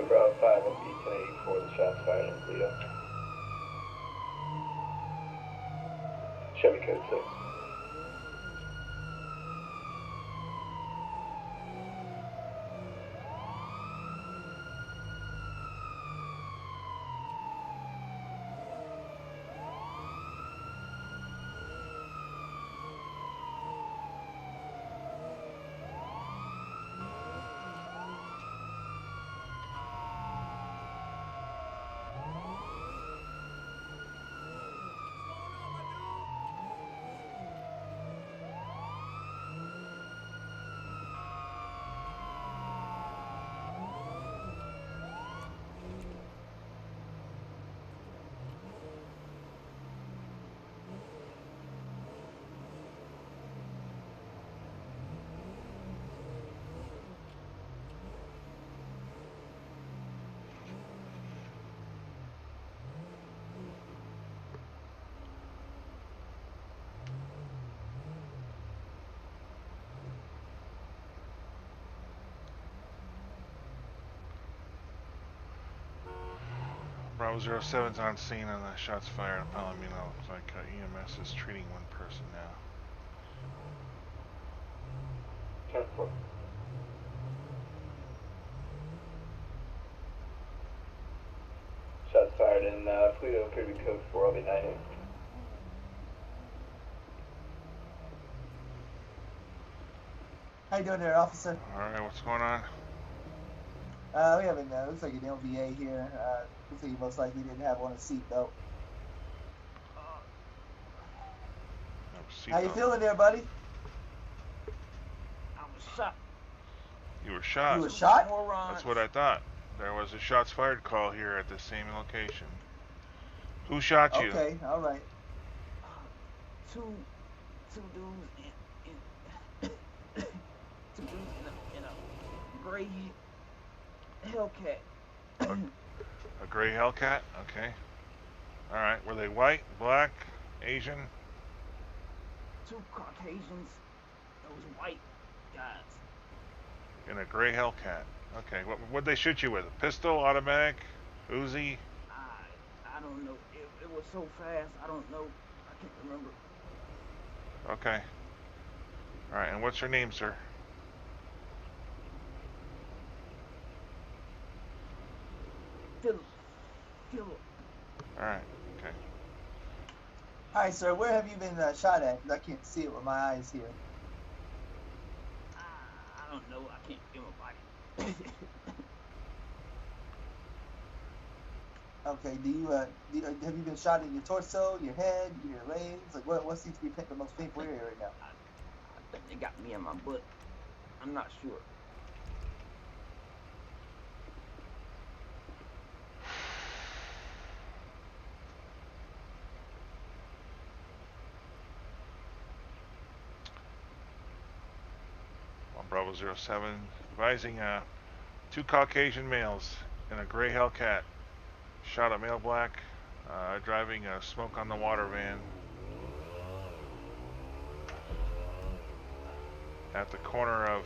Bravo 5 will be 1084, the shots fired in Toledo. Chevy code 6. Bravo 07's on scene and the shots fired in Palomino. Looks like EMS is treating one person now. 10-4. Shots fired in Toledo, appear to be code 4, I'll be 9-8. How you doing there, officer? Alright, what's going on? We have looks like an LVA here. Looks like you most likely didn't have on a seatbelt. How you feeling there, buddy? I was shot. You were shot? You were shot? That's what I thought. There was a shots fired call here at the same location. Who shot you? Okay, all right. Two dudes in a gray Hellcat. A gray Hellcat? Okay. Alright, were they white, black, Asian? Two Caucasians. Those white guys. In a gray Hellcat. Okay, what'd they shoot you with? A pistol, automatic, Uzi? I don't know. It was so fast. I don't know. I can't remember. Okay. Alright, and what's your name, sir? Philip. Alright, okay. Hi, sir. Where have you been shot at? 'Cause I can't see it with my eyes here. I don't know. I can't feel my body. Okay. Do you have you been shot in your torso, your head, your legs? Like what seems to be the most painful area right now? I think they got me in my butt. I'm not sure. Bravo 07, advising two Caucasian males in a gray Hellcat shot at male black, driving a smoke on the water van at the corner of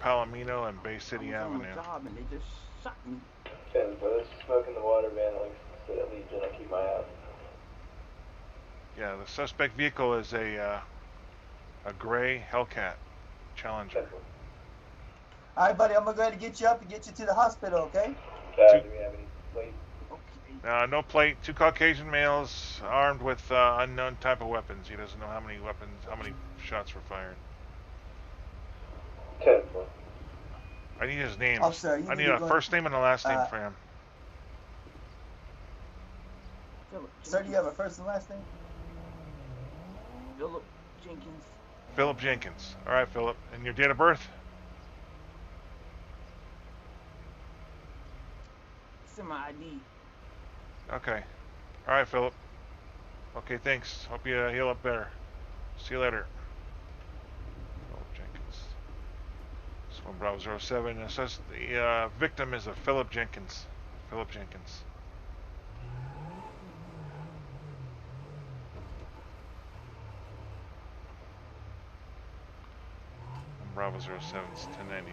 Palomino and Bay City I was Avenue. on the job and they just shot me. 10, but there's smoke in the water van, like I said, at Legion, I keep my eye out. Yeah, the suspect vehicle is a gray Hellcat Challenger. All right, buddy. I'm gonna go ahead and get you up and get you to the hospital. Okay? Do we have any plate? Okay. No plate. Two Caucasian males armed with unknown type of weapons. He doesn't know how many shots were fired. 10-4. I need his name. Officer, I need a first name and a last name for him. Sir, do you have a first and last name? Philip Jenkins. Philip Jenkins. All right, Philip. And your date of birth? It's in my ID. Okay. All right, Philip. Okay, thanks. Hope you heal up better. See you later. Philip Jenkins. This one, Bravo 07. It says the victim is a Philip Jenkins. Philip Jenkins. Bravo 07's 1098.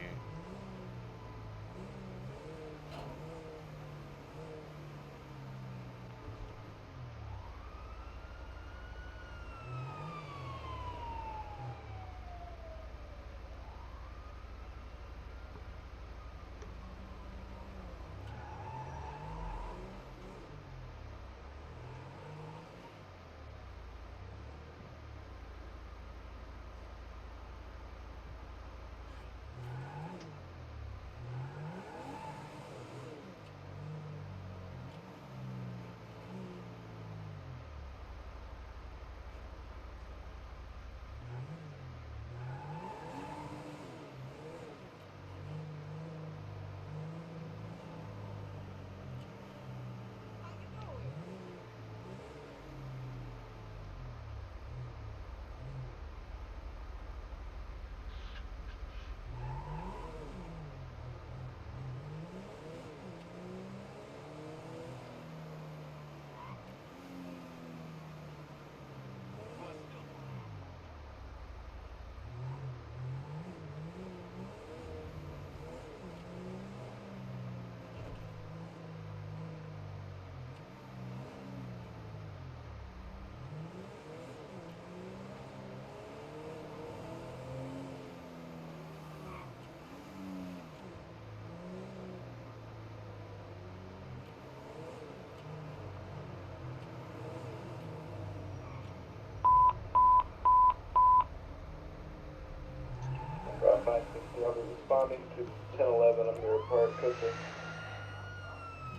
to 1011, I'm going to report Coastal.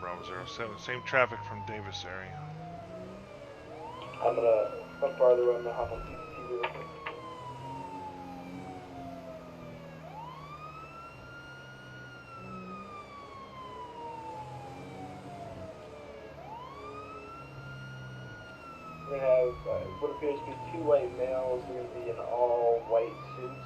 Bravo 07. Same traffic from Davis area. I'm farther away, I'm gonna hop on CCTV real quick. We have what appears to be two white males. They're going to be in all white suits.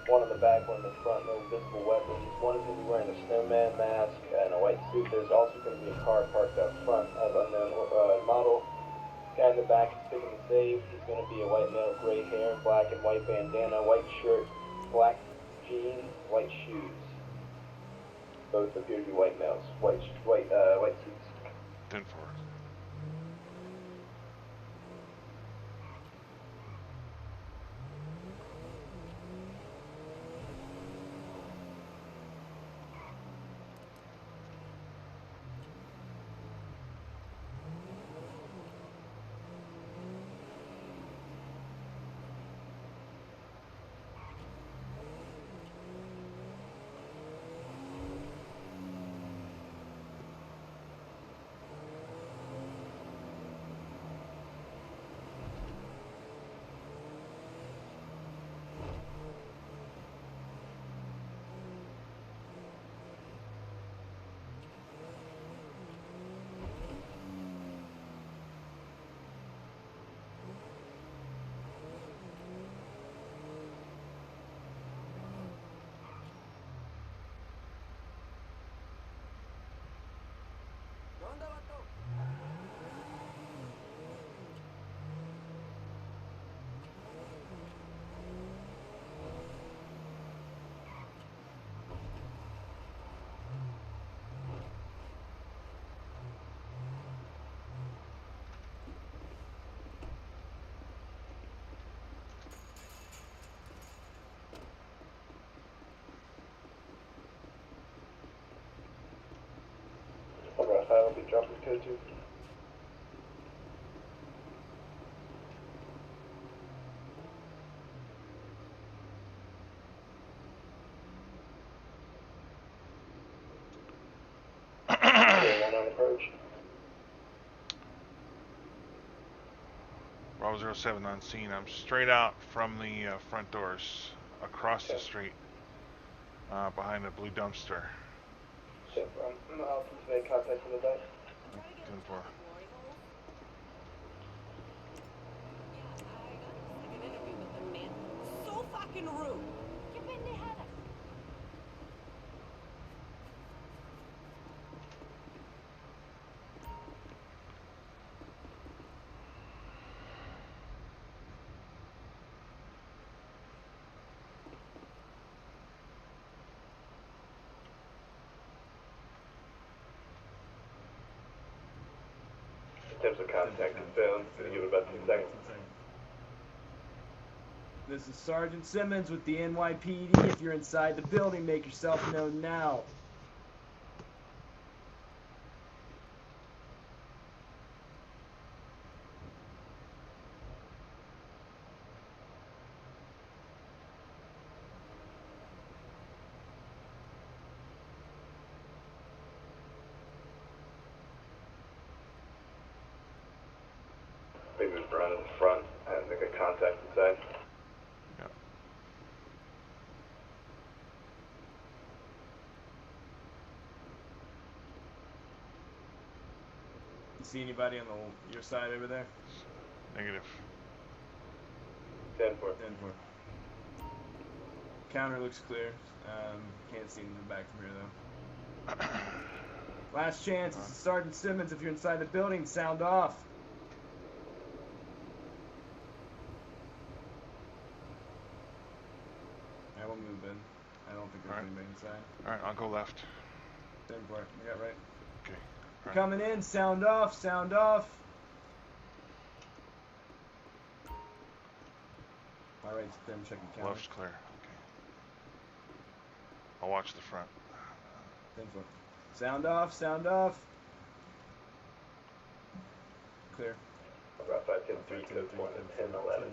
One in the back, one in the front, no visible weapons. One is going to be wearing a snowman mask and a white suit. There's also going to be a car parked out front of unknown model. Guy in the back is picking the safe. He's going to be a white male, gray hair, black and white bandana, white shirt, black jeans, white shoes. Both appear to be white males, white suits. 10-4. Alright, I'll be dropping code 2. One on approach. Bravo 07 on scene. I'm straight out from the front doors, across the street, behind the blue dumpster. So, I'll make contact with the dice. 10-4. So fucking rude. Qué pendejada. Attempts of contact is failed. Gonna give it about 2 seconds. This is Sergeant Simmons with the NYPD. If you're inside the building, make yourself known now. They moved around in the front and they got contact inside. Yep. You see anybody on your side over there? Negative. 10-4. 10-4. Counter looks clear. Can't see in the back from here though. Last chance. This is Sergeant Simmons. If you're inside the building, sound off. I will move in. I don't think there's anybody inside. Alright, I'll go left. 10-4. You got right. Okay. All right. Coming in. Sound off. Sound off. All right, them checking counter. Left's clear. Okay. I'll watch the front. 10-4. Sound off. Sound off. Clear. About 5-10-3, code 1 and 10-11.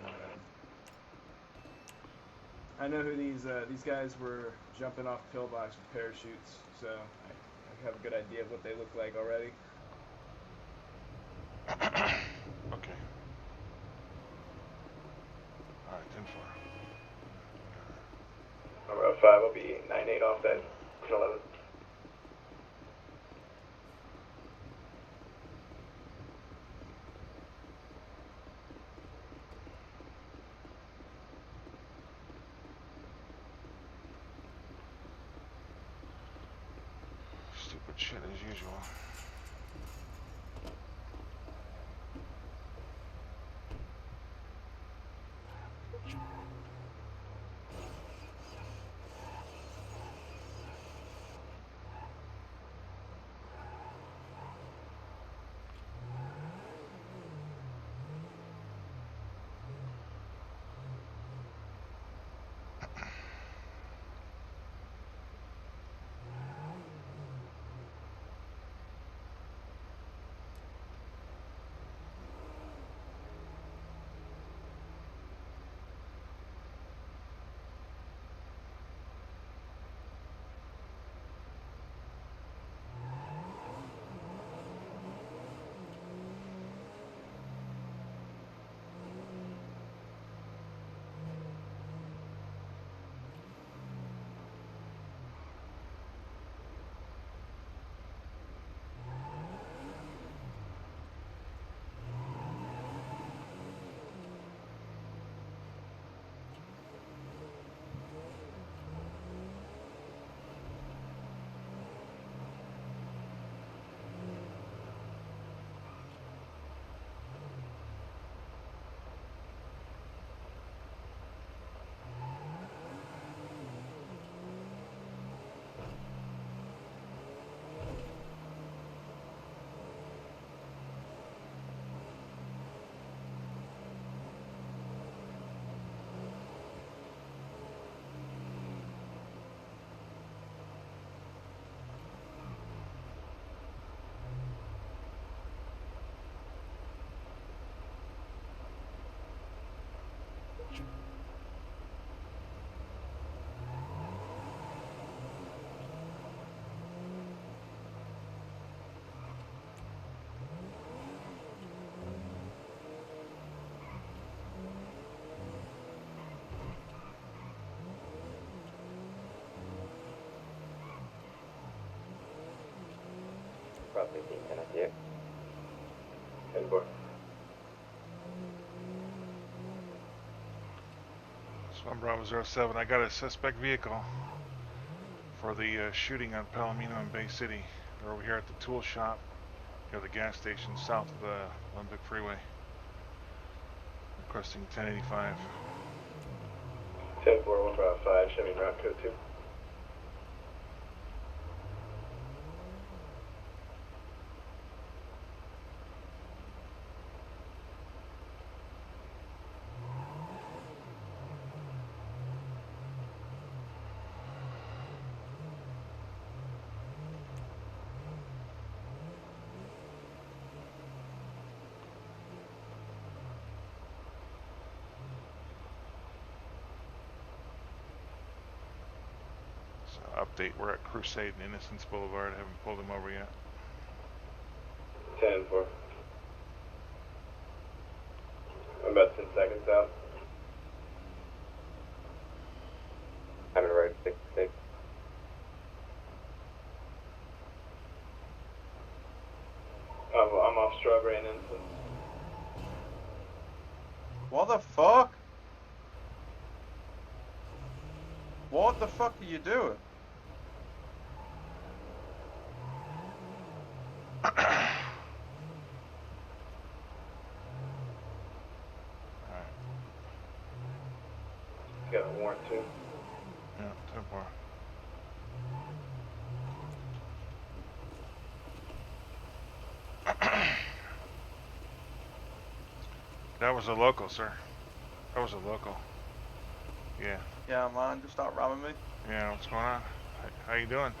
I know who these guys were jumping off pillbox with parachutes, so I have a good idea of what they look like already. Okay. Alright, 10-4. Number 5, I'll be 9-8 off that 11. Stupid shit as usual. Probably 10 up here. 10-4. Swim Bravo 07. I got a suspect vehicle for the shooting on Palomino in Bay City. They're over here at the tool shop, near the gas station south of the Olympic Freeway. Requesting 1085. 10-4, 1 Bravo 5, Chevy route code 2. Update, we're at Crusade and Innocence Boulevard. I haven't pulled him over yet. 10-4. I'm about 10 seconds out. I'm in road 66. I'm off Strawberry and Innocence. What the fuck? What the fuck are you doing? You got a warrant too? Yeah, 10-4. That was a local, sir. That was a local. Yeah. Yeah, man, just start ramming me. Yeah, what's going on? How you doing?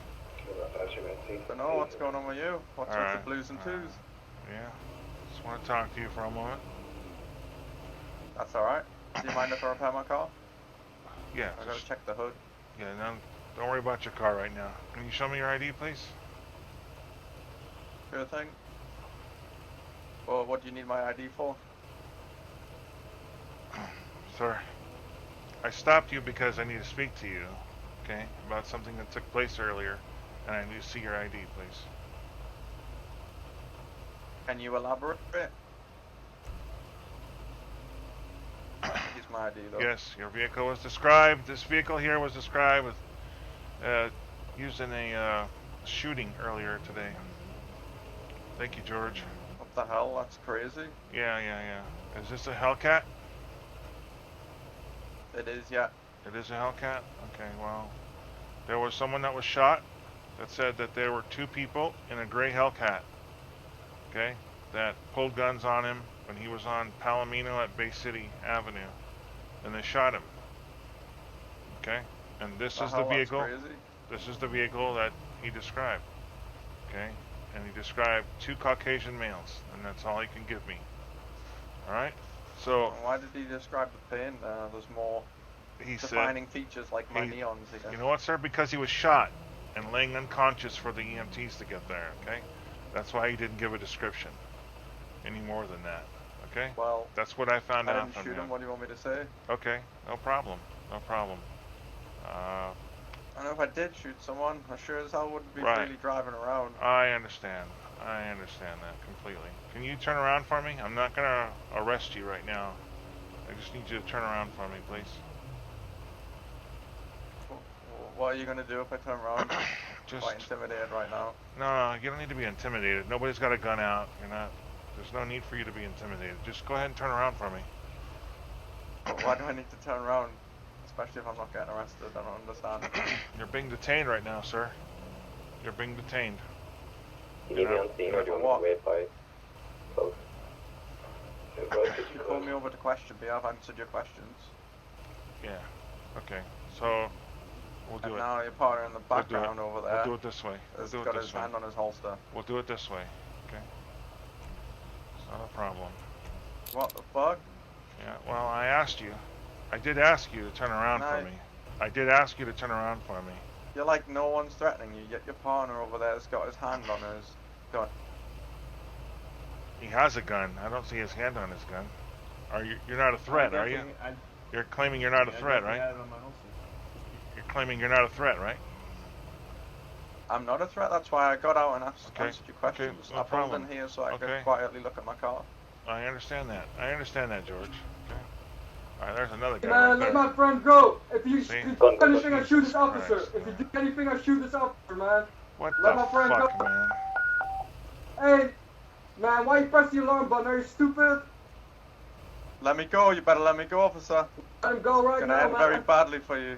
Don't know what's going on with you. What's with the blues and twos? Yeah. Just want to talk to you for a moment. That's alright. Do you mind if I repair my car? Yeah. I gotta check the hood. Yeah, no, don't worry about your car right now. Can you show me your ID, please? Sure thing. Well, what do you need my ID for? Sir, I stopped you because I need to speak to you, okay, about something that took place earlier, and I need to see your ID, please. Can you elaborate? Here's my ID though. Yes, your vehicle was described. This vehicle here was described with used in a shooting earlier today. Thank you, George. What the hell? That's crazy. Yeah. Is this a Hellcat? It is, yeah. It is a Hellcat? Okay, well, there was someone that was shot that said that there were 2 people in a gray Hellcat, okay, that pulled guns on him when he was on Palomino at Bay City Avenue, and they shot him, okay, and this is the vehicle. That's crazy. This is the vehicle that he described, okay, and he described 2 Caucasian males, and that's all he can give me. All right, so why did he describe the paint? There's more he defining features like my he, neons here. You know what, sir? Because he was shot and laying unconscious for the EMTs to get there, okay? That's why he didn't give a description any more than that, okay? Well, that's what I found out I didn't from shoot him. him. What do you want me to say? Okay, no problem. No problem. I know if I did shoot someone, I sure as hell wouldn't be Right. really driving around. I understand. I understand that completely. Can you turn around for me? I'm not going to arrest you right now. I just need you to turn around for me, please. What are you going to do if I turn around? Just Quite intimidated right now. No, you don't need to be intimidated. Nobody's got a gun out. You're not. There's no need for you to be intimidated. Just go ahead and turn around for me. Why do I need to turn around? Especially if I'm not getting arrested. I don't understand. You're being detained right now, sir. You're being detained. You need me on scene or do you want me to wait by post? You called me over to question me. I've answered your questions. Yeah. Okay. So we'll do and it. Now your partner in the background over there. We'll do it this way. Has got his hand on his holster. We'll do it this way. Okay. It's not a problem. What the fuck? Yeah. Well, I asked you. I did ask you to turn around for me. I did ask you to turn around for me. You're like no one's threatening you, yet your partner over there has got his hand on his gun. He has a gun. I don't see his hand on his gun. You're not a threat, are you? You're claiming you're not a threat, right? You're claiming you're not a threat, right? I'm not a threat, that's why I got out and answered your questions. Okay, no I pulled problem. in here so I could quietly look at my car. I understand that. I understand that, George. Okay. Alright, there's another guy. Man, right let there. my friend go. If you See? do anything, I shoot this officer. Christ, If you do anything, I shoot this officer, man. What let the my friend fuck, go. man? Hey, man, why you press the alarm button? Are you stupid? Let me go, you better let me go, officer. Let him go right Gonna now, end man. very badly for you.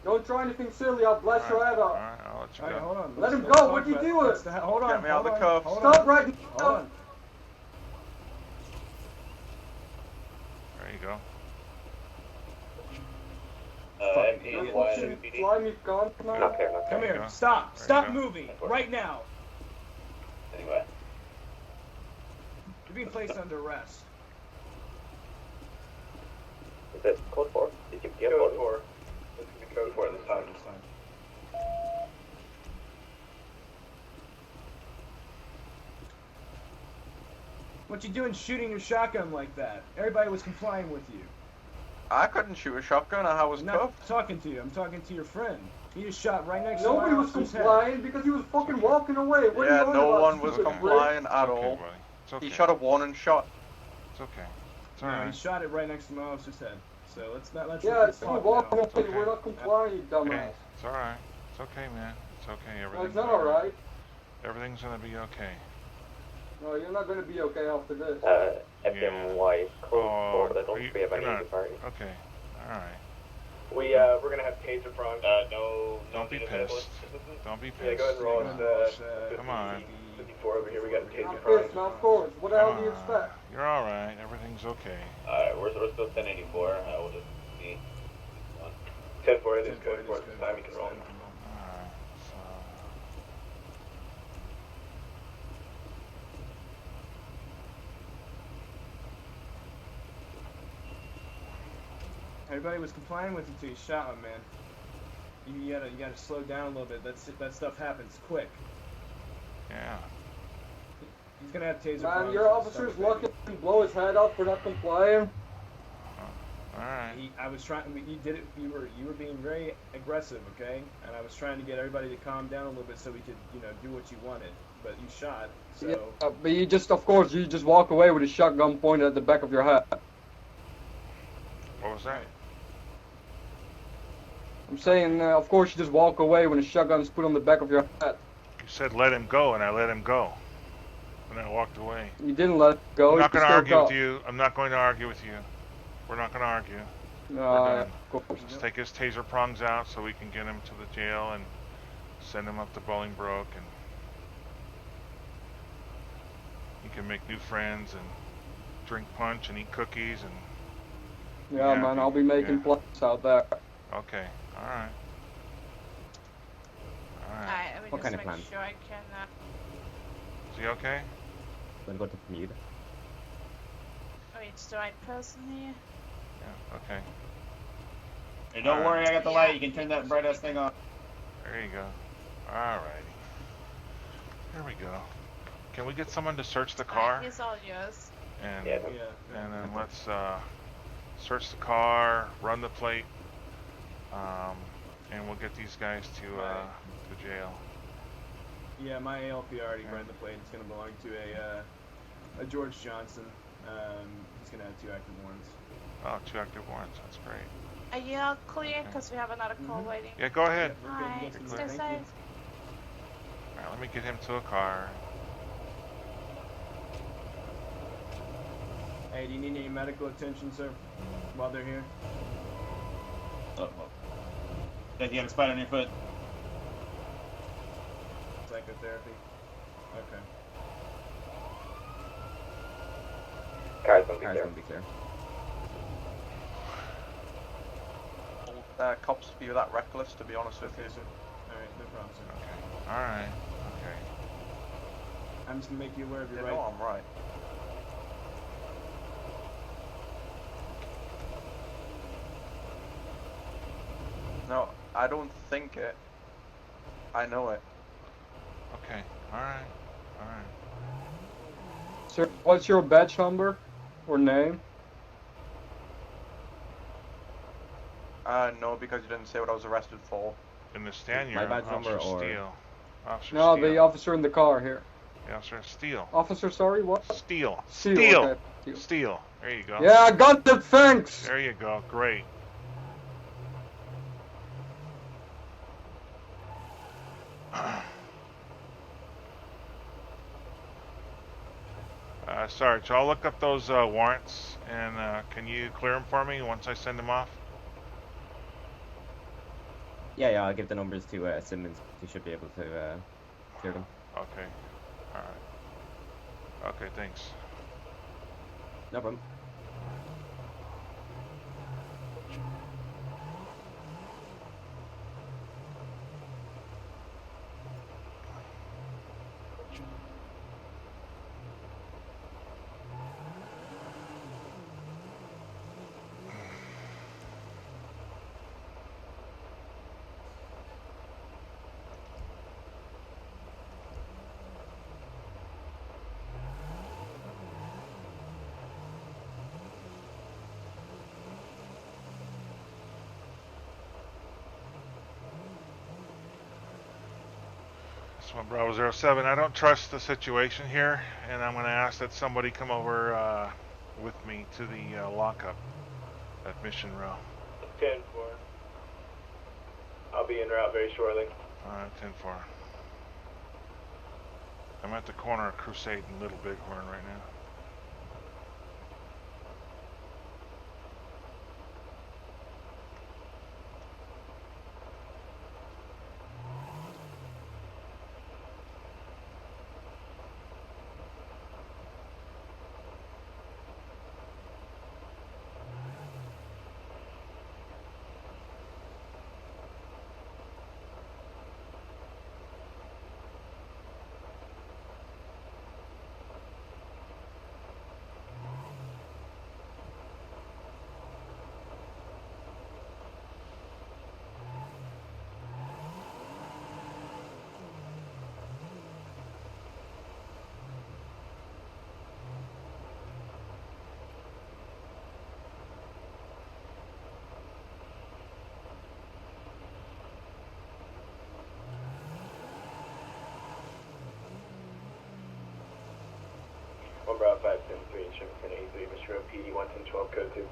Don't try anything silly, I'll bless your head off. Alright, I'll let you go. Hold on. Let him go, what are you doing? Hold on. Get me out of the cuffs. Stop right now. Hold on. There you go. Fly me gun, man. Not there. Come here. go. Stop. There you Stop go. moving. Right now. Anyway. You're being placed under arrest. Is that code 4? Did you get code 4? This is the code 4 this time. What you doing shooting your shotgun like that? Everybody was complying with you. I couldn't shoot a shotgun, I was I'm not cuffed. talking to you. I'm talking to your friend. He just shot right next to Nobody my was officer's head. complying because he was fucking walking away. What are Yeah, you on no about, one was stupid complying It's at okay, all. buddy. It's okay. He shot a warning shot. It's okay. It's No, alright. he shot it right next to my officer's head. So let's not let prick? you Yeah, keep you talking walking now. away. okay. We're not complying, you dumbass. Okay. It's alright. It's okay, man. It's okay. No, Everything's it's not alright. Everything's gonna be okay. No, you're not gonna be okay after this. FMY code 4, but I don't think we have any not- other party. Okay. Alright. We're gonna have taser prongs. No. Don't be pissed. Don't be Yeah, pissed. go ahead and roll it. Come on. 54 over here. We got a taser Not prongs. pissed, now of course. What the hell do you expect? You're alright. Everything's okay. Alright, we're still 1084. We'll just see. 10-4, it is code 4 this time. You can roll. Alright. So. Everybody was complying with you till you shot him, man. You gotta slow down a little bit. That stuff happens quick. Yeah. He's gonna have taser. Man, prongs your in his officer's stomach, lucky to blow his head off for not complying. All right. I was trying. You did it. You were being very aggressive, okay? And I was trying to get everybody to calm down a little bit so we could, do what you wanted. But you shot, so. Yeah, but you just, of course, you just walk away with a shotgun pointed at the back of your head. What was that? I'm saying, of course, you just walk away when a shotgun is put on the back of your head. You said let him go, and I let him go. And I walked away. You didn't let it go. I'm not going to still argue got. with you. I'm not going to argue with you. We're not going to argue. We're done. Of course. Let's take his taser prongs out so we can get him to the jail and send him up to Bolingbroke, and he can make new friends and drink punch and eat cookies and. Yeah, man, I'll be making plans out there. Okay. All right. All right. Alright, let me What just kind of make plan? sure I can. Is he okay? We'll go to Mead. Wait, it's the right person here? Yeah. Okay. Hey, don't worry, I got the light. You can turn that bright ass thing on. There you go. Alrighty. Here we go. Can we get someone to search the car? It's all yours. And Yeah. and then let's search the car, run the plate, and we'll get these guys to jail. Yeah, my ALP already ran the plate. It's gonna belong to a George Johnson. He's gonna have 2 active warrants. Oh, 2 active warrants. That's great. Are you all clear? Because we have another call waiting. Yeah, go ahead. Alright, stay Thank safe. All right, let me get him to a car. Hey, do you need any medical attention, sir? While they're here? Did you have a spot on your foot? Psychotherapy. Okay. Car's gonna be Car's there. gonna be clear. Cops be that reckless, to be honest with you. Okay, sir. Alright, no problem, sir. Okay. All right. Okay. I'm just gonna make you aware of your You right. know I'm right. No, I don't think it. I know it. Okay. All right. All right. Sir, what's your badge number or name? No, because you didn't say what I was arrested for. In the stand, My you're badge Officer number or- Steele. Officer No, Steele. the officer in the car here. The Officer Steele. Officer, sorry, what? Steele. Steele, Steele. okay, Steele. Steele. There you go. Yeah, I got it, thanks! There you go. Great. Sarge, I'll look up those warrants, and can you clear them for me once I send them off? Yeah, I'll give the numbers to Simmons. He should be able to clear them. Okay. All right. Okay, thanks. No problem. This one, Bravo 07. I don't trust the situation here, and I'm going to ask that somebody come over with me to the lockup at Mission Row. 10-4. I'll be en route very shortly. 10-4. I'm at the corner of Crusade and Little Bighorn right now. Bravo 573, instrument 1083, Mr. O, PD 11012, code 2.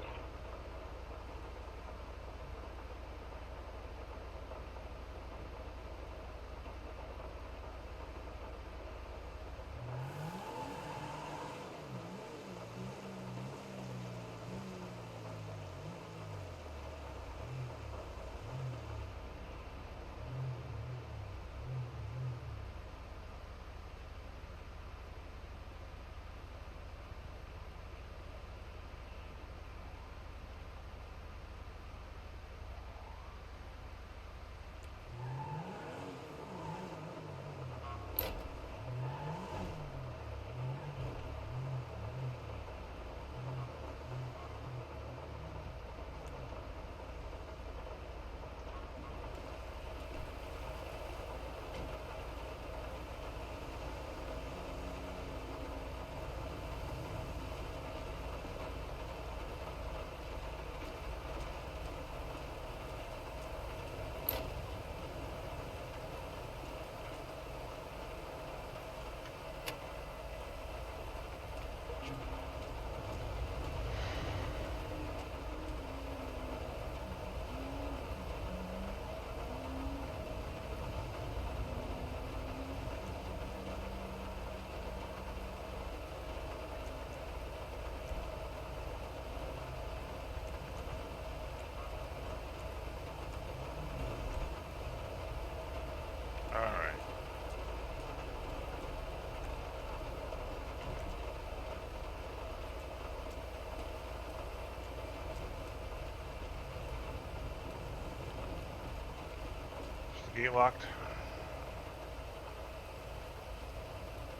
Gate locked.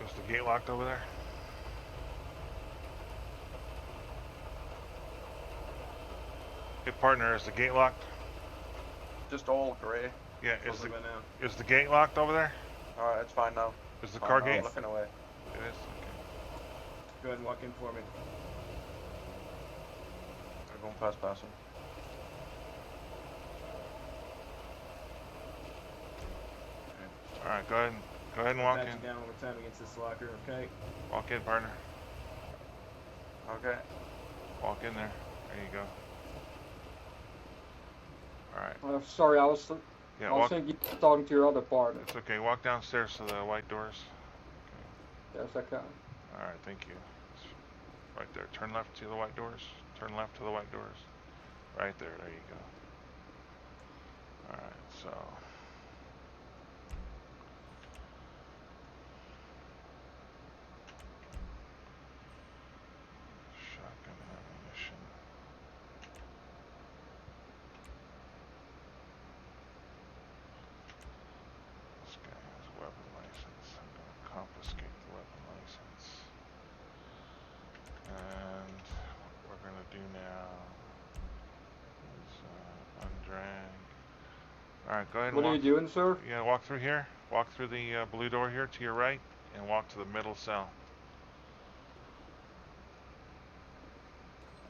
Is the gate locked over there? Hey partner, is the gate locked? Just all grey. Yeah, Close it by now. is the gate locked over there? Alright, it's fine now. Is the Fine car now, gate? I'm looking away. It is? Okay. Go ahead and walk in for me. I'm going past passing. Alright, go ahead and walk Pat in. you down one more time against this locker, okay? Walk in, partner. Okay. Walk in there. There you go. Alright. Sorry, I was Yeah, thinking talking to your other partner. It's okay. Walk downstairs to the white doors. Yes, I can. Alright, thank you. It's right there. Turn left to the white doors. Turn left to the white doors. Right there. There you go. Alright, so... Shotgun ammunition. This guy has a weapon license. I'm going to confiscate the weapon license. And what we're going to do now is undrag. Alright, go ahead and What walk. are you doing, sir? Yeah, walk through here. Walk through the blue door here to your right and walk to the middle cell.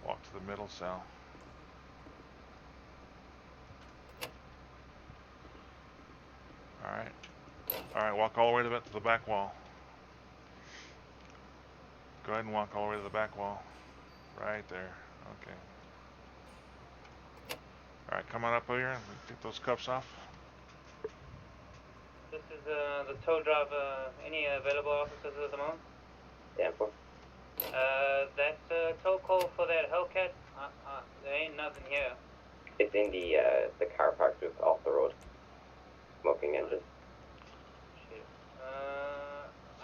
Walk to the middle cell. Alright. Alright, walk all the way to the back wall. Go ahead and walk all the way to the back wall. Right there. Okay. Alright, come on up here and take those cuffs off. This is the tow driver. Any available officers at the moment? Yeah, for. That tow call for that Hellcat. There ain't nothing here. It's in the car park just off the road. Smoking engine. Shit.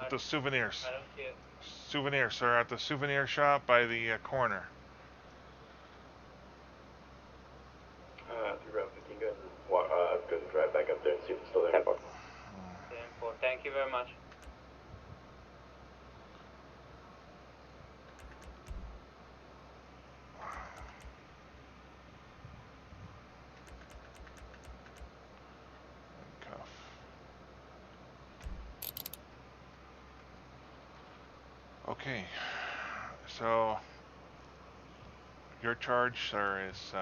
At the souvenirs. I don't see it. Souvenir, sir. At the souvenir shop by the corner. 3 route 15, go ahead and walk, go and drive back up there and see if it's still there. 10-4. 10-4. Thank you very much. Cuff. Okay. So your charge, sir, is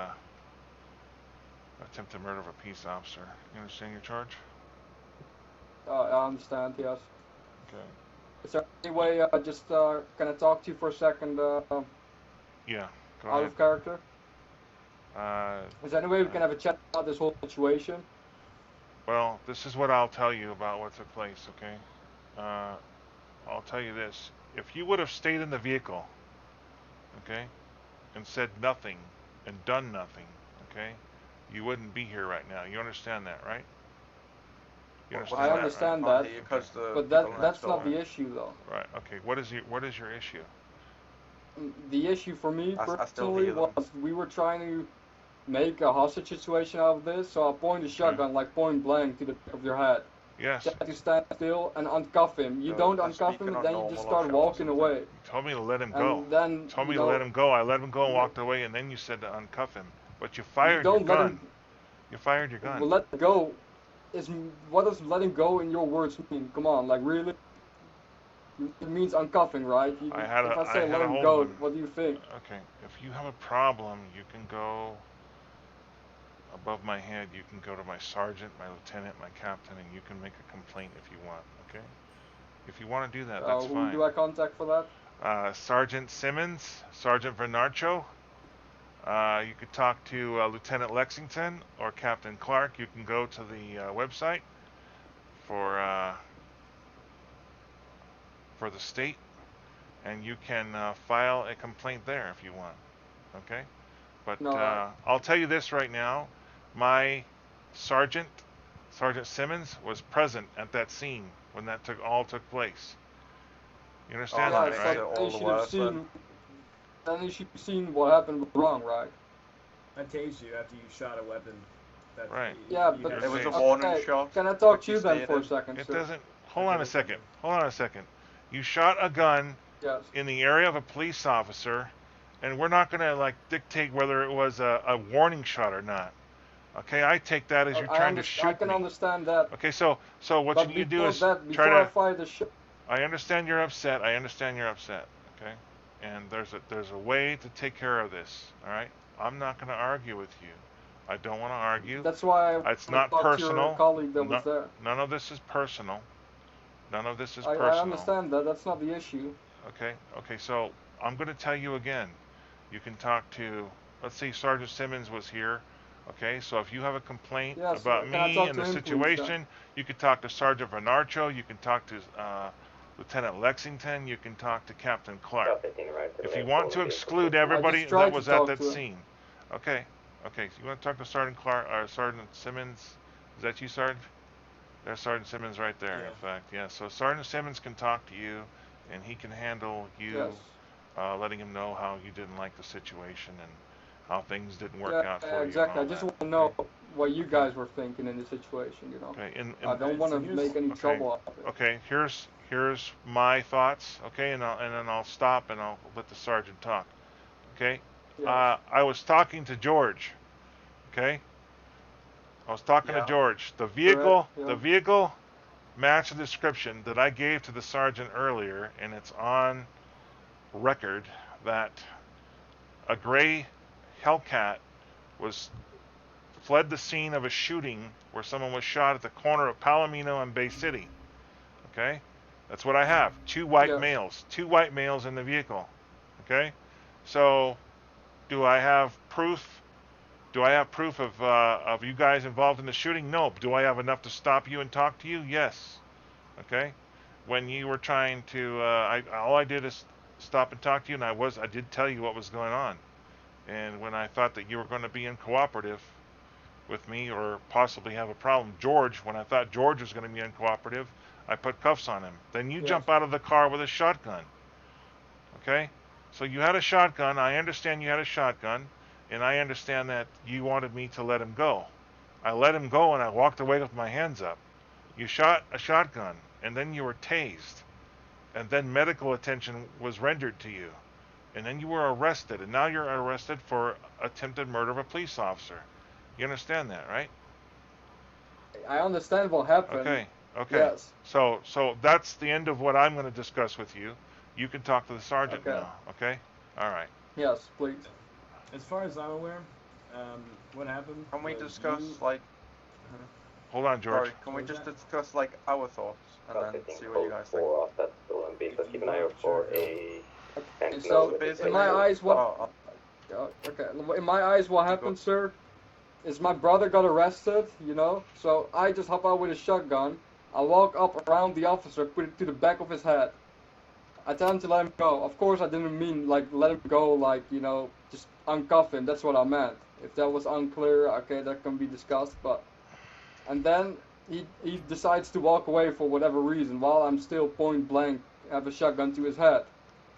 attempted murder of a peace officer. You understand your charge? I understand, yes. Okay. Is there any way can I talk to you for a second Yeah, go out ahead. of character? Uh, Is there any way we can have a chat about this whole situation? well, this is what I'll tell you about what took place, okay? I'll tell you this. If you would have stayed in the vehicle, okay, and said nothing and done nothing, okay, you wouldn't be here right now. You understand that, right? You I understand that, right? understand that, but that's not the issue though. Right. Okay. What is your issue? The issue for me I still personally hear them. was we were trying to make a hostage situation out of this, so I pointed a shotgun like point blank to the back of your head. Yes. Try to stand still and uncuff him. You don't uncuff him, and then you just start walking away. You told me to let him go. And then You told me to let him go. I let him go and walked away, and then you said to uncuff him. But you fired you your don't let gun. him. You fired your gun. Well, let go. What does letting go in your words mean? Come on, like really? It means uncuffing, right? If I say let him go, what do you think? Okay. If you have a problem, you can go above my head. You can go to my sergeant, my lieutenant, my captain, and you can make a complaint if you want. Okay. If you want to do that, that's fine. Who do I contact for that? Sergeant Simmons, Sergeant Vernarcho. You could talk to Lieutenant Lexington or Captain Clark. You can go to the website for the state, and you can file a complaint there if you want. Okay? But I'll tell you this right now. My Sergeant Simmons, was present at that scene when that all took place. You understand that, right? Then you should have seen what happened wrong, right? I tased you after you shot a weapon. Right. Yeah, but it was a warning shot. Can I talk to you then for a second, It sir? doesn't. Hold on a second. Hold on a second. You shot a gun in the area of a police officer, and we're not going to like dictate whether it was a warning shot or not. Okay, I take that as you're trying to shoot me. I can understand that. Okay, so what you need to do is before I fire the shot. I understand you're upset. I understand you're upset. Okay, and there's a way to take care of this. All right, I'm not going to argue with you. I don't want to argue. That's why it's not personal. To your colleague that was there. None of this is personal. None of this is personal. I understand that. That's not the issue. Okay. Okay. So I'm going to tell you again. You can talk to. Let's say Sergeant Simmons was here. Okay. So if you have a complaint about me and the situation, you can talk to Sergeant Vernarcho. You can talk to Lieutenant Lexington. You can talk to Captain Clark. If you want to exclude everybody that was at that scene. Okay. Okay, so you want to talk to Sergeant Clark or Sergeant Simmons? Is that you, Sergeant? There's Sergeant Simmons right there, in fact. Yeah, so Sergeant Simmons can talk to you, and he can handle you, letting him know how you didn't like the situation and how things didn't work out for you. Exactly. I just want to know what you guys were thinking in the situation, you know. Okay, I don't want to make any trouble out of it. Okay, here's my thoughts, okay, and then I'll stop and I'll let the sergeant talk. Okay? Yes. I was talking to George. Okay? I was talking to George. The vehicle matched the description that I gave to the sergeant earlier, and it's on record that a gray Hellcat fled the scene of a shooting where someone was shot at the corner of Palomino and Bay City. Okay? That's what I have. Two white males in the vehicle. Okay? So do I have proof? Do I have proof of you guys involved in the shooting? No. Do I have enough to stop you and talk to you? Yes. Okay. When you were trying to, all I did is stop and talk to you, and I did tell you what was going on. And when I thought that you were going to be uncooperative with me or possibly have a problem, when I thought George was going to be uncooperative, I put cuffs on him. Then you jump out of the car with a shotgun. Okay. So you had a shotgun. I understand you had a shotgun, and I understand that you wanted me to let him go. I let him go, and I walked away with my hands up. You shot a shotgun, and then you were tased, and then medical attention was rendered to you, and then you were arrested, and now you're arrested for attempted murder of a police officer. You understand that, right? I understand what happened. Okay. Okay. Yes. So that's the end of what I'm going to discuss with you. You can talk to the sergeant now, okay? All right. Yes, please. As far as I'm aware, what happened? Can we discuss, Hold on, George. Sorry, can we just discuss like our thoughts and then see what you guys think? That's still in B, so keep an eye out for a tank So, nose. in my eyes, what? Okay, in my eyes, what happened, sir, is my brother got arrested, you know. So I just hop out with a shotgun. I walk up around the officer, put it to the back of his head. I tell him to let him go. Of course, I didn't mean like let him go, like, you know, just uncuff him. That's what I meant. If that was unclear, okay, that can be discussed. But and then he decides to walk away for whatever reason while I'm still point blank have a shotgun to his head.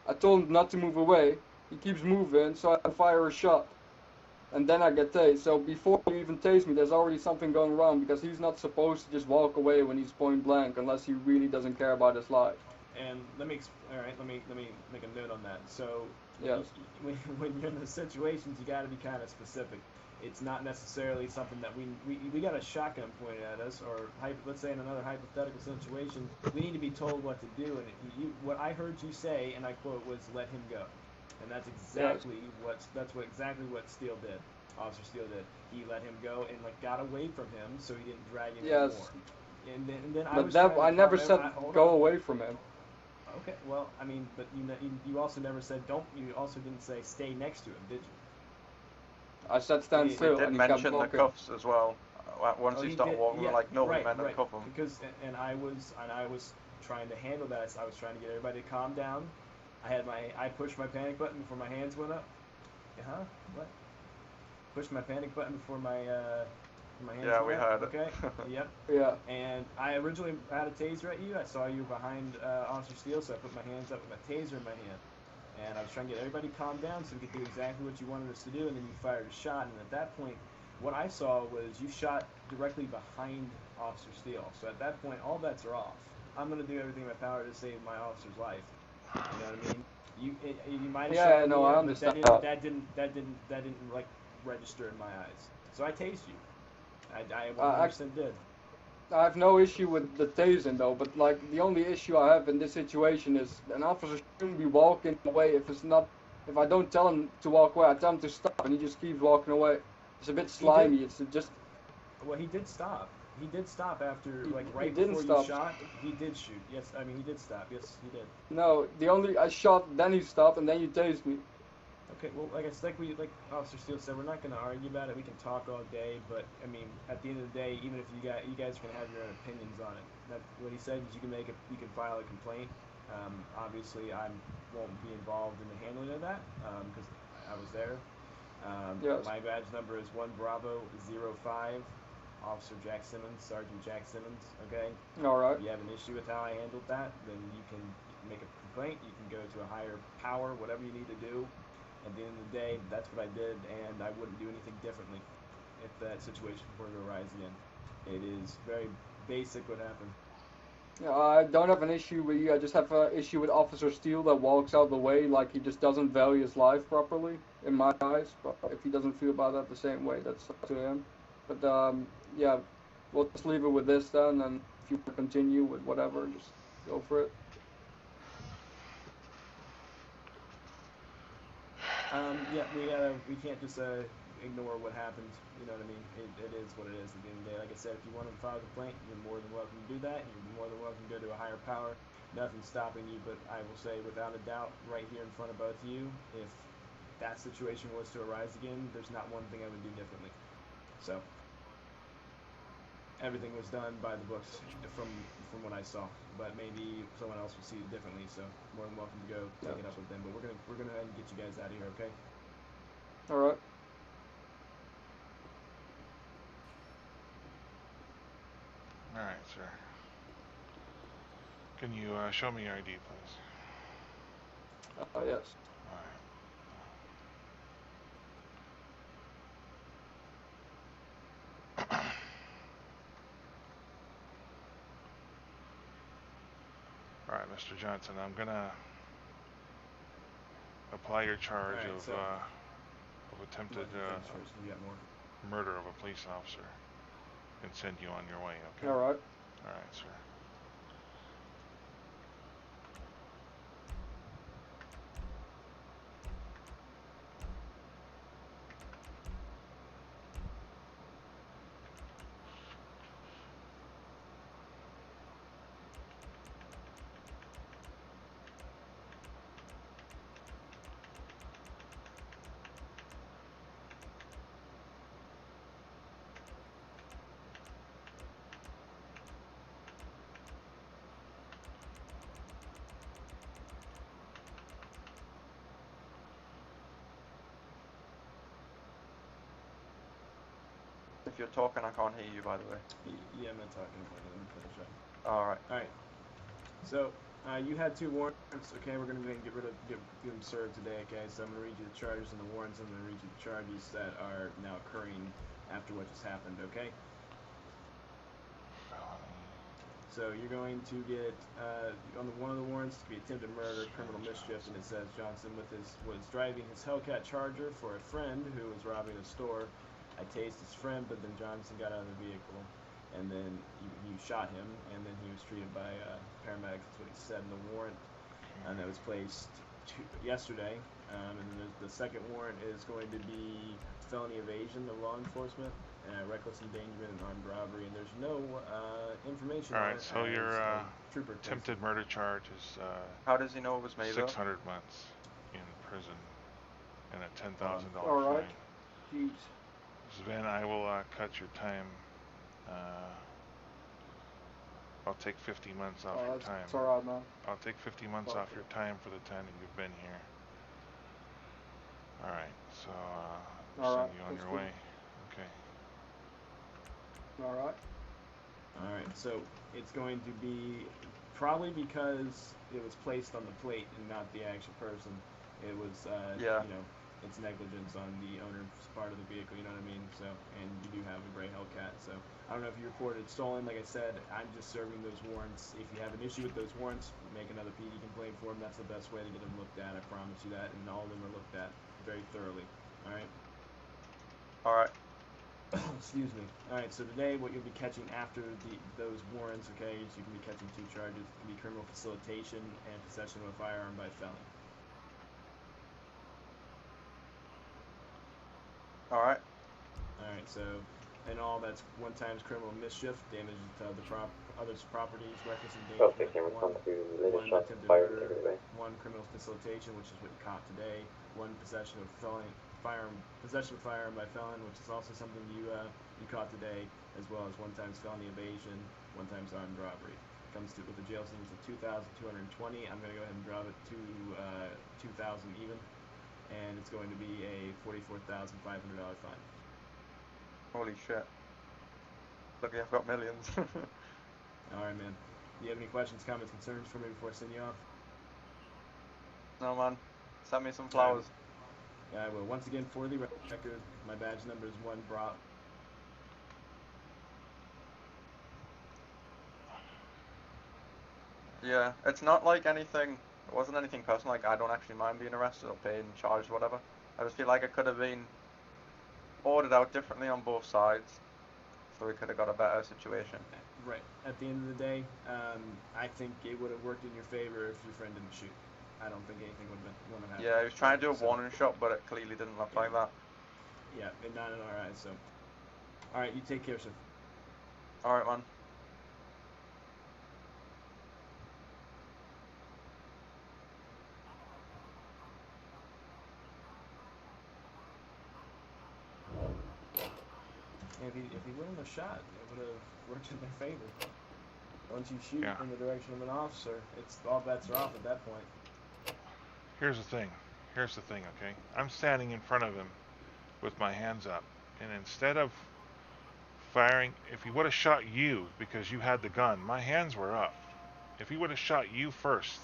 I told him not to move away. He keeps moving, so I fire a shot. And then I get tased. So before you even tase me, there's already something going wrong because he's not supposed to just walk away when he's point blank unless he really doesn't care about his life. And let me make a note on that. So yes, when you're in the situations, you got to be kind of specific. It's not necessarily something that we got a shotgun pointed at us, or let's say in another hypothetical situation, we need to be told what to do. And what I heard you say, and I quote, was "let him go," and that's exactly exactly what Steele did. Officer Steele did. He let him go and like got away from him, so he didn't drag him anymore. And then I never said go away from him. Okay, well, I mean, but you also never said don't. You also didn't say stay next to him, did you? I said stand still. We did mention the cuffs as well. Once he started walking, we were like, no, we meant to cuff him. Because I was trying to handle that. I was trying to get everybody to calm down. I pushed my panic button before my hands went up. What? Pushed my panic button before my hands went up. Yeah, we heard it. Okay. Yep. Yeah. And I originally had a taser at you. I saw you behind Officer Steele, so I put my hands up with my taser in my hand. And I was trying to get everybody calmed down so we could do exactly what you wanted us to do, and then you fired a shot, and at that point, what I saw was you shot directly behind Officer Steele. So at that point, all bets are off. I'm going to do everything in my power to save my officer's life. You know what I mean? You might have shot me, I understand. But that didn't like register in my eyes. So I tased you. I 100% did. I have no issue with the tasing though, but like the only issue I have in this situation is an officer shouldn't be walking away if I don't tell him to walk away, I tell him to stop and he just keeps walking away. It's a bit slimy. It's just. Well, he did stop. He did stop after right before you shot. He did shoot. Yes, I mean he did stop. Yes, he did. No, I shot, then he stopped, and then you tased me. Okay, well, like Officer Steele said, we're not going to argue about it. We can talk all day, but I mean, at the end of the day, even if you guys can have your own opinions on it. What he said is you can file a complaint. Obviously, I won't be involved in the handling of that because I was there. Yes. My badge number is 1Bravo05. Officer Jack Simmons, Sergeant Jack Simmons. Okay. All right. If you have an issue with how I handled that, then you can make a complaint. You can go to a higher power, whatever you need to do. At the end of the day, that's what I did, and I wouldn't do anything differently if that situation were to arise again. It is very basic what happened. Yeah, I don't have an issue with you. I just have an issue with Officer Steele that walks out the way like he just doesn't value his life properly, in my eyes. But if he doesn't feel about that the same way, that's up to him. But yeah, we'll just leave it with this then, and if you continue with whatever, just go for it. Yeah, we can't just ignore what happened. You know what I mean? It is what it is at the end of the day. Like I said, if you want to file a complaint, you're more than welcome to do that. You're more than welcome to go to a higher power. Nothing's stopping you, but I will say without a doubt, right here in front of both of you, if that situation was to arise again, there's not one thing I would do differently. So everything was done by the books from what I saw, but maybe someone else will see it differently. So more than welcome to go take it up with them. But we're gonna go ahead and get you guys out of here, okay? All right. All right, sir. Can you show me your ID, please? Yes. All right. All right, Mr. Johnson, I'm gonna apply your charge of attempted murder of a police officer and send you on your way, okay? All right. All right, sir. If you're talking, I can't hear you, by the way. Yeah, I'm not talking about it. Let me finish up. Alright. Alright. So, you had 2 warrants. Okay, we're going to go ahead and get them served today, okay? So I'm going to read you the charges and the warrants. I'm going to read you the charges that are now occurring after what just happened, okay? So you're going to get, on one of the warrants, to be attempted murder, criminal mischief, and it says Johnson was driving his Hellcat Charger for a friend who was robbing a store. I tased his friend, but then Johnson got out of the vehicle, and then you shot him, and then he was treated by paramedics. That's what he said in the warrant, and that was placed yesterday. And then the second warrant is going to be felony evasion of law enforcement, reckless endangerment, and armed robbery. And there's no information. All right, so your trooper attempted murder charge is how does he know it was me? 600 months in prison and a $10,000 All right. fine. Jeez. Sven, I will cut your time. I'll take 50 months off your time. It's alright, man. I'll take 50 months off your time for the time that you've been here. Alright, so Alright, send you on your cool. way. Okay. Alright. Alright, so it's going to be, probably because it was placed on the plate and not the actual person, it was, Yeah. you know, it's negligence on the owner's part of the vehicle, you know what I mean? So, and you do have a gray Hellcat, so I don't know if you reported stolen. Like I said, I'm just serving those warrants. If you have an issue with those warrants, make another PD complaint for them. That's the best way to get them looked at, I promise you that, and all of them are looked at very thoroughly. Alright? Alright. Excuse me. Alright, so today what you'll be catching after those warrants, okay, is you can be catching 2 charges. It can be criminal facilitation and possession of a firearm by felon. Alright. Alright, so in all, that's 1 times criminal mischief, damage to others' properties, reckless endangerment, 1 attempted murder, 1 criminal facilitation, which is what you caught today, 1 possession of firearm by felon, which is also something you caught today, as well as 1 times felony evasion, 1 times armed robbery. Comes to with a jail sentence of 2,220. I'm going to go ahead and drop it to 2,000 even, and it's going to be a $44,500 fine. Holy shit. Lucky I've got millions. Alright, man. Do you have any questions, comments, concerns for me before I send you off? No, man. Send me some flowers. Yeah, I will. Once again, for the record, my badge number is 1 Bravo. Yeah, it's not like anything, it wasn't anything personal, like I don't actually mind being arrested or paid and charged, whatever. I just feel like it could have been ordered out differently on both sides, so we could have got a better situation. Right. At the end of the day, I think it would have worked in your favor if your friend didn't shoot. I don't think anything would have happened. Yeah, he was trying to do a warning shot, but it clearly didn't look like that. Yeah, and not in our eyes, so. Alright, you take care, sir. Alright, man. If he wouldn't have shot, it would have worked in their favor. Once you shoot in the direction of an officer, it's all bets are off at that point. Here's the thing, okay? I'm standing in front of him with my hands up, and instead of firing, if he would have shot you because you had the gun, my hands were up. If he would have shot you first,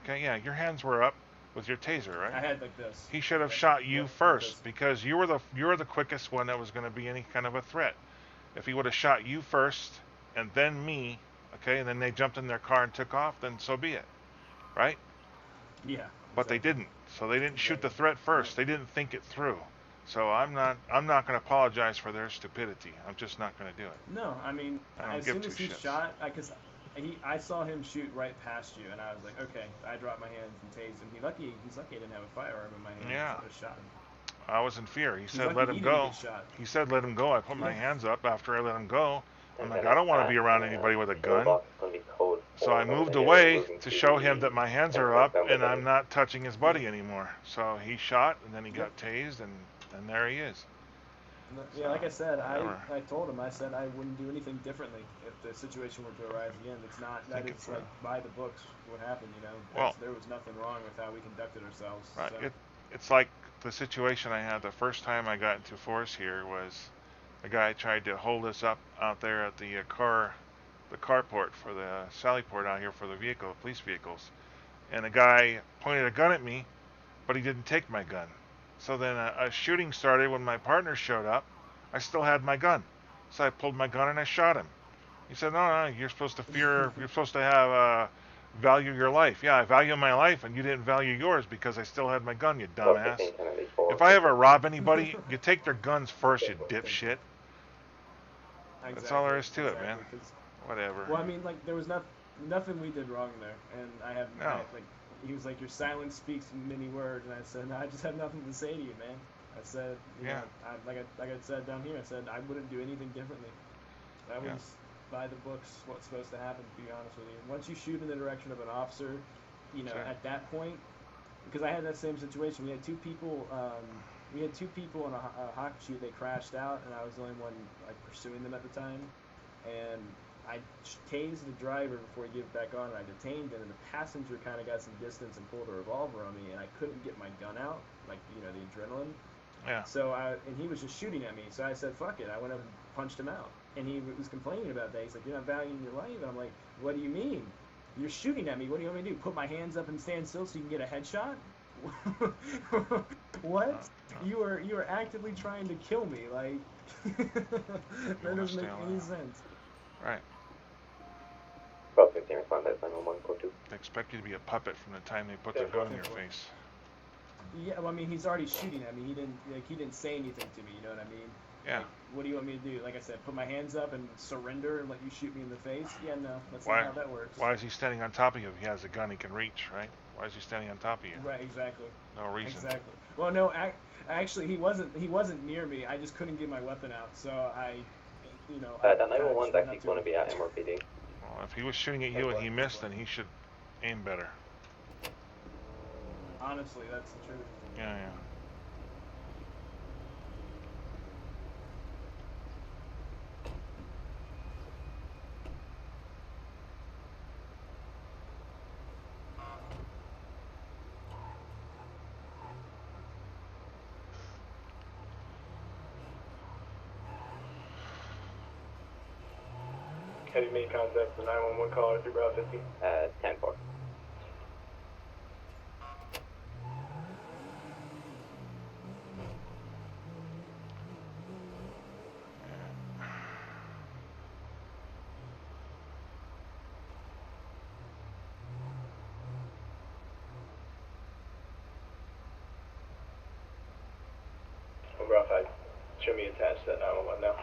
okay, yeah, your hands were up with your taser, right? I had like this. He should have shot you first because you were the quickest one that was going to be any kind of a threat. If he would have shot you first and then me, okay, and then they jumped in their car and took off, then so be it, right? Yeah. But they didn't. So they didn't shoot the threat first. They didn't think it through. So I'm not going to apologize for their stupidity. I'm just not going to do it. No, I mean, as soon as he shot, because I saw him shoot right past you, and I was like, okay. I dropped my hands and tased him. He's lucky I didn't have a firearm in my hand. Yeah. I would have shot him. I was in fear. He said, let him go. He said, let him go. I put my hands up after I let him go. I'm like, I don't want to be around anybody with a gun. So I moved away to show him that my hands are up and I'm not touching his buddy anymore. So he shot, and then he got tased, and there he is. Yeah, like I said, I told him, I said I wouldn't do anything differently if the situation were to arise again. It's not that it's like by the books what happened, you know. Well, there was nothing wrong with how we conducted ourselves. Right. So. It's like the situation I had the first time I got into force here was a guy tried to hold us up out there at the carport for the sally port out here for the police vehicles. And the guy pointed a gun at me, but he didn't take my gun. So then a shooting started when my partner showed up. I still had my gun. So I pulled my gun and I shot him. He said, no, you're supposed to you're supposed to have, value your life. Yeah, I value my life, and you didn't value yours because I still had my gun, you dumbass. If I ever rob anybody, you take their guns first, you dipshit. That's all there is to it, man. Whatever. Well, I mean, like, there was nothing we did wrong there, and I have, like, he was like, your silence speaks many words, and I said, no, I just have nothing to say to you, man. I said, you know, like I said down here, I said, I wouldn't do anything differently. That was by the books what's supposed to happen, to be honest with you. Once you shoot in the direction of an officer, you know, at that point, because I had that same situation. We had two people on a hockey shoot. They crashed out, and I was the only one like pursuing them at the time. And I tased the driver before he gave it back on, and I detained him. And the passenger kind of got some distance and pulled a revolver on me, and I couldn't get my gun out, like, you know, the adrenaline. Yeah. So and he was just shooting at me. So I said, "Fuck it." I went up and punched him out, and he was complaining about that. He's like, "You're not valuing your life," and I'm like, "What do you mean? You're shooting at me. What do you want me to do? Put my hands up and stand still so you can get a headshot?" What? You are actively trying to kill me, like that doesn't make any sense. Right. Well, 15 respond to 911, code 2. They expect you to be a puppet from the time they put their gun in your face. Yeah, well, I mean, he's already shooting at me. He didn't say anything to me. You know what I mean? Yeah. Like, what do you want me to do? Like I said, put my hands up and surrender and let you shoot me in the face? Yeah, no, that's not how that works. Why is he standing on top of you if he has a gun he can reach, right? Why is he standing on top of you? Right, exactly. No reason. Exactly. Well, no, actually, he wasn't near me. I just couldn't get my weapon out, so I, you know. That 911's actually going to be at MRPD. Well, if he was shooting at you and he missed, then he should aim better. Honestly, that's the truth. Yeah. Have you made contact with the 911 caller through Bravo 15? 10-4. Bravo 5, show me attached to that 911 now.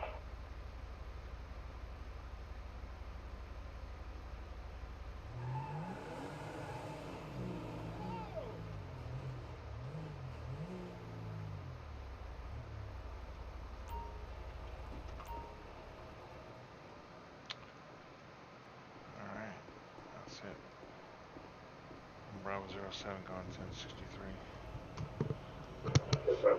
Bravo 07 gone 1063. Yes, sir.